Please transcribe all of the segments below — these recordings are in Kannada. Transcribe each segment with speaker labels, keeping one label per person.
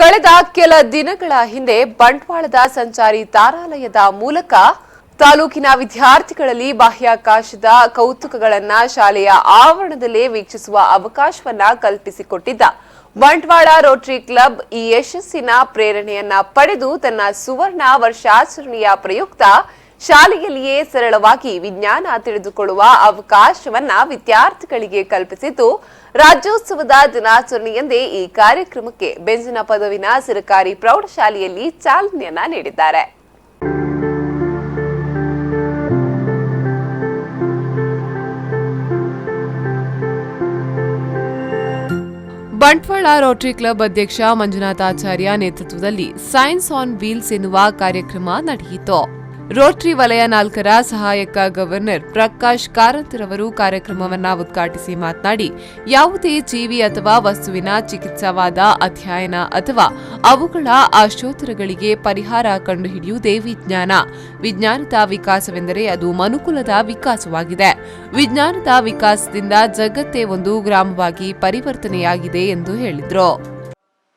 Speaker 1: ಕಳೆದ ಕೆಲ ದಿನಗಳ ಹಿಂದೆ ಬಂಟ್ವಾಳದ ಸಂಚಾರಿ ತಾರಾಲಯದ ಮೂಲಕ ತಾಲೂಕಿನ ವಿದ್ಯಾರ್ಥಿಗಳಲ್ಲಿ ಬಾಹ್ಯಾಕಾಶದ ಕೌತುಕಗಳನ್ನ ಶಾಲೆಯ ಆವರಣದಲ್ಲೇ ವೀಕ್ಷಿಸುವ ಅವಕಾಶವನ್ನ ಕಲ್ಪಿಸಿಕೊಟ್ಟಿದ್ದ ಬಂಟ್ವಾಳ ರೋಟರಿ ಕ್ಲಬ್ ಈ ಯಶಸ್ಸಿನ ಪ್ರೇರಣೆಯನ್ನ ಪಡೆದು ತನ್ನ ಸುವರ್ಣ ವರ್ಷಾಚರಣೆಯ ಪ್ರಯುಕ್ತ ಶಾಲೆಯಲ್ಲಿಯೇ ಸರಳವಾಗಿ ವಿಜ್ಞಾನ ತಿಳಿದುಕೊಳ್ಳುವ ಅವಕಾಶವನ್ನ ವಿದ್ಯಾರ್ಥಿಗಳಿಗೆ ಕಲ್ಪಿಸಿದ್ದು ರಾಜ್ಯೋತ್ಸವದ ದಿನಾಚರಣೆಯಂದೇ ಈ ಕಾರ್ಯಕ್ರಮಕ್ಕೆ ಬೆಂಜಿನ ಪದವಿನ ಸರ್ಕಾರಿ ಪ್ರೌಢಶಾಲೆಯಲ್ಲಿ ಚಾಲನೆಯನ್ನ ನೀಡಿದ್ದಾರೆ. ಬಂಟ್ವಾಳ ರೋಟರಿ ಕ್ಲಬ್ ಅಧ್ಯಕ್ಷ ಮಂಜುನಾಥಾಚಾರ್ಯ ನೇತೃತ್ವದಲ್ಲಿ ಸೈನ್ಸ್ ಆನ್ ವೀಲ್ಸ್ ಎನ್ನುವ ಕಾರ್ಯಕ್ರಮ ನಡೆಯಿತು. ರೋಟರಿ ವಲಯ 4ರ ಸಹಾಯಕ ಗವರ್ನರ್ ಪ್ರಕಾಶ್ ಕಾರಂತರವರು ಕಾರ್ಯಕ್ರಮವನ್ನು ಉದ್ಘಾಟಿಸಿ ಮಾತನಾಡಿ, ಯಾವುದೇ ಜೀವಿ ಅಥವಾ ವಸ್ತುವಿನ ಚಿಕಿತ್ಸಾವಾದ ಅಧ್ಯಯನ ಅಥವಾ ಅವುಗಳ ಆಶೋತ್ತರಗಳಿಗೆ ಪರಿಹಾರ ಕಂಡುಹಿಡಿಯುವುದೇ ವಿಜ್ಞಾನ. ವಿಜ್ಞಾನದ ವಿಕಾಸವೆಂದರೆ ಅದು ಮನುಕುಲದ ವಿಕಾಸವಾಗಿದೆ. ವಿಜ್ಞಾನದ ವಿಕಾಸದಿಂದ ಜಗತ್ತೇ ಒಂದು ಗ್ರಾಮವಾಗಿ ಪರಿವರ್ತನೆಯಾಗಿದೆ ಎಂದು ಹೇಳಿದರು.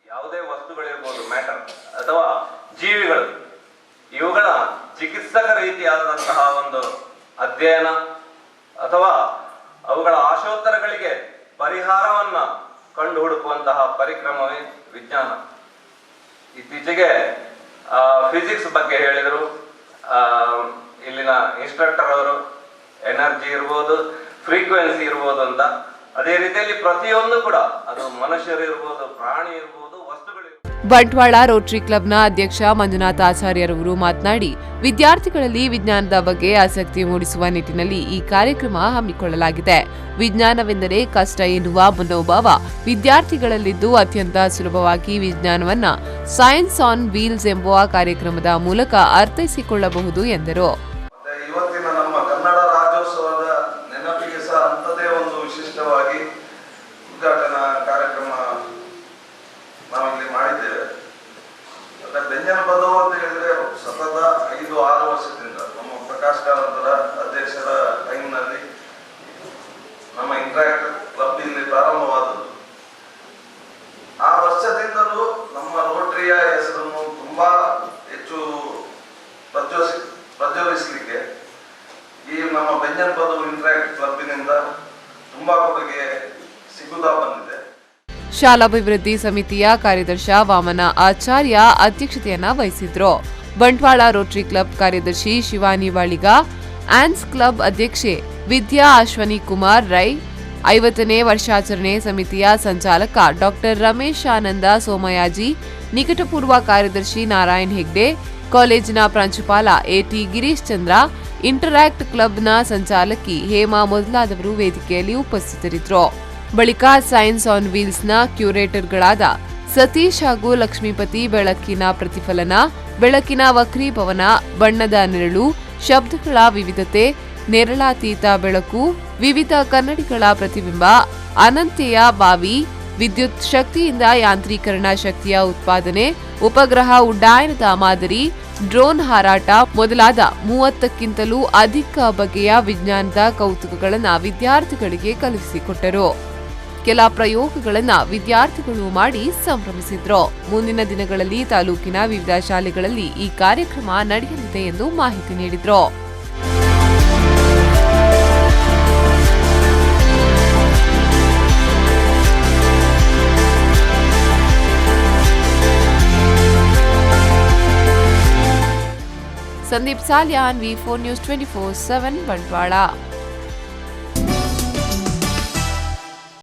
Speaker 2: ಯಾವುದೇ ವಸ್ತುಗಳಿರಬಹುದು, ಮ್ಯಾಟರ್ ಅಥವಾ ಜೀವಿಗಳು, ಇವುಗಳ ಚಿಕಿತ್ಸಕ ರೀತಿಯಾದಂತಹ ಒಂದು ಅಧ್ಯಯನ ಅಥವಾ ಅವುಗಳ ಆಶೋತ್ತರಗಳಿಗೆ ಪರಿಹಾರವನ್ನ ಕಂಡು ಹುಡುಕುವಂತಹ ಪರಿಕ್ರಮವೇ ವಿಜ್ಞಾನ. ಇತ್ತೀಚೆಗೆ ಫಿಸಿಕ್ಸ್ ಬಗ್ಗೆ ಹೇಳಿದರು ಇಲ್ಲಿನ ಇನ್ಸ್ಟ್ರಕ್ಟರ್ ಅವರು. ಎನರ್ಜಿ ಇರ್ಬೋದು, ಫ್ರೀಕ್ವೆನ್ಸಿ ಇರ್ಬೋದು ಅಂತ. ಅದೇ ರೀತಿಯಲ್ಲಿ ಪ್ರತಿಯೊಂದು ಕೂಡ, ಅದು ಮನುಷ್ಯರು ಇರ್ಬೋದು, ಪ್ರಾಣಿ ಇರ್ಬೋದು, ವಸ್ತುಗಳು.
Speaker 1: ಬಂಟ್ವಾಳ ರೋಟರಿ ಕ್ಲಬ್ನ ಅಧ್ಯಕ್ಷ ಮಂಜುನಾಥಾಚಾರ್ಯರವರು ಮಾತನಾಡಿ, ವಿದ್ಯಾರ್ಥಿಗಳಲ್ಲಿ ವಿಜ್ಞಾನದ ಬಗ್ಗೆ ಆಸಕ್ತಿ ಮೂಡಿಸುವ ನಿಟ್ಟಿನಲ್ಲಿ ಈ ಕಾರ್ಯಕ್ರಮ ಹಮ್ಮಿಕೊಳ್ಳಲಾಗಿದೆ. ವಿಜ್ಞಾನವೆಂದರೆ ಕಷ್ಟ ಎನ್ನುವ ಮನೋಭಾವ ವಿದ್ಯಾರ್ಥಿಗಳಲ್ಲಿದ್ದು ಅತ್ಯಂತ ಸುಲಭವಾಗಿ ವಿಜ್ಞಾನವನ್ನ ಸೈನ್ಸ್ ಆನ್ ವೀಲ್ಸ್ ಎಂಬುವ ಕಾರ್ಯಕ್ರಮದ ಮೂಲಕ ಅರ್ಥೈಸಿಕೊಳ್ಳಬಹುದು ಎಂದರು.
Speaker 3: ಇವತ್ತಿನ ನಮ್ಮ ಕನ್ನಡ ರಾಜ್ಯೋತ್ಸವದ ನೆನಪಿಗೆ ಸಹ ಅಂಥದೇ ಒಂದು ವಿಶಿಷ್ಟವಾಗಿ ಉದ್ಘಾಟನಾ ಕಾರ್ಯಕ್ರಮ ನಾವಿಲ್ಲಿ ಮಾಡಿದ್ದೇವೆ. ಬೆಂಜನ ಪದವು ಅಂತ ಹೇಳಿದ್ರೆ ಸತತ 5-6 ವರ್ಷದಿಂದ ನಮ್ಮ ಪ್ರಕಾಶ್ ಕಾರಂತರ ಅಧ್ಯಕ್ಷರ ಟೈಮ್ನಲ್ಲಿ ನಮ್ಮ ಇಂಟ್ರಾಕ್ಟ್ ಕ್ಲಬ್ ಇಲ್ಲಿ ಪ್ರಾರಂಭವಾದದ್ದು. ಆ ವರ್ಷದಿಂದಲೂ ನಮ್ಮ ರೋಟರಿಯ ಹೆಸರನ್ನು ತುಂಬಾ ಹೆಚ್ಚು ಪ್ರಜ್ವಲಿಸಲಿಕ್ಕೆ ಈ ನಮ್ಮ ಬೆಂಜನ ಪದವು ಇಂಟ್ರಾಕ್ಟ್ ಕ್ಲಬ್ಬಿನಿಂದ ತುಂಬಾ ಕೊಡುಗೆ ಸಿಗುತ್ತಾ ಬಂದಿದೆ.
Speaker 1: ಶಾಲಾಭಿವೃದ್ಧಿ ಸಮಿತಿಯ ಕಾರ್ಯದರ್ಶಿ ವಾಮನ ಆಚಾರ್ಯ ಅಧ್ಯಕ್ಷತೆಯನ್ನ ವಹಿಸಿದ್ರು. ಬಂಟ್ವಾಳ ರೋಟರಿ ಕ್ಲಬ್ ಕಾರ್ಯದರ್ಶಿ ಶಿವಾನಿ ವಾಳಿಗ, ಆನ್ಸ್ ಕ್ಲಬ್ ಅಧ್ಯಕ್ಷೆ ವಿದ್ಯಾ ಅಶ್ವನಿ ಕುಮಾರ್ ರೈ, 50ನೇ ವರ್ಷಾಚರಣೆ ಸಮಿತಿಯ ಸಂಚಾಲಕ ಡಾಕ್ಟರ್ ರಮೇಶ್ ಆನಂದ ಸೋಮಯಾಜಿ, ನಿಕಟಪೂರ್ವ ಕಾರ್ಯದರ್ಶಿ ನಾರಾಯಣ್ ಹೆಗ್ಡೆ, ಕಾಲೇಜಿನ ಪ್ರಾಂಶುಪಾಲ ಎಟಿ ಗಿರೀಶ್ ಚಂದ್ರ, ಇಂಟರಾಕ್ಟ್ ಕ್ಲಬ್ನ ಸಂಚಾಲಕಿ ಹೇಮಾ ಮೊದಲಾದವರು ವೇದಿಕೆಯಲ್ಲಿ ಉಪಸ್ಥಿತರಿದ್ದರು. ಬಳಿಕ ಸೈನ್ಸ್ ಆನ್ ವೀಲ್ಸ್ನ ಕ್ಯೂರೇಟರ್ಗಳಾದ ಸತೀಶ್ ಹಾಗೂ ಲಕ್ಷ್ಮೀಪತಿ ಬೆಳಕಿನ ಪ್ರತಿಫಲನ, ಬೆಳಕಿನ ವಕ್ರೀಭವನ, ಬಣ್ಣದ ನೆರಳು, ಶಬ್ದಗಳ ವಿವಿಧತೆ, ನೆರಳಾತೀತ ಬೆಳಕು, ವಿವಿಧ ಕನ್ನಡಿಗಳ ಪ್ರತಿಬಿಂಬ, ಅನಂತೆಯ ಬಾವಿ, ವಿದ್ಯುತ್ ಶಕ್ತಿಯಿಂದ ಯಾಂತ್ರೀಕರಣ ಶಕ್ತಿಯ ಉತ್ಪಾದನೆ, ಉಪಗ್ರಹ ಉಡ್ಡಯನದ ಮಾದರಿ, ಡ್ರೋನ್ ಹಾರಾಟ ಮೊದಲಾದ 30ಕ್ಕಿಂತಲೂ ಅಧಿಕ ಬಗೆಯ ವಿಜ್ಞಾನದ ಕೌತುಕಗಳನ್ನು ವಿದ್ಯಾರ್ಥಿಗಳಿಗೆ ಕಲಿಸಿಕೊಟ್ಟರು. ಕೆಲ ಪ್ರಯೋಗಗಳನ್ನು ವಿದ್ಯಾರ್ಥಿಗಳು ಮಾಡಿ ಸಂಭ್ರಮಿಸಿದ್ರು. ಮುಂದಿನ ದಿನಗಳಲ್ಲಿ ತಾಲೂಕಿನ ವಿವಿಧ ಶಾಲೆಗಳಲ್ಲಿ ಈ ಕಾರ್ಯಕ್ರಮ ನಡೆಯಲಿದೆ ಎಂದು ಮಾಹಿತಿ ನೀಡಿದ್ರು. Sandeep Salian, V4 News 24/7 Bantwal.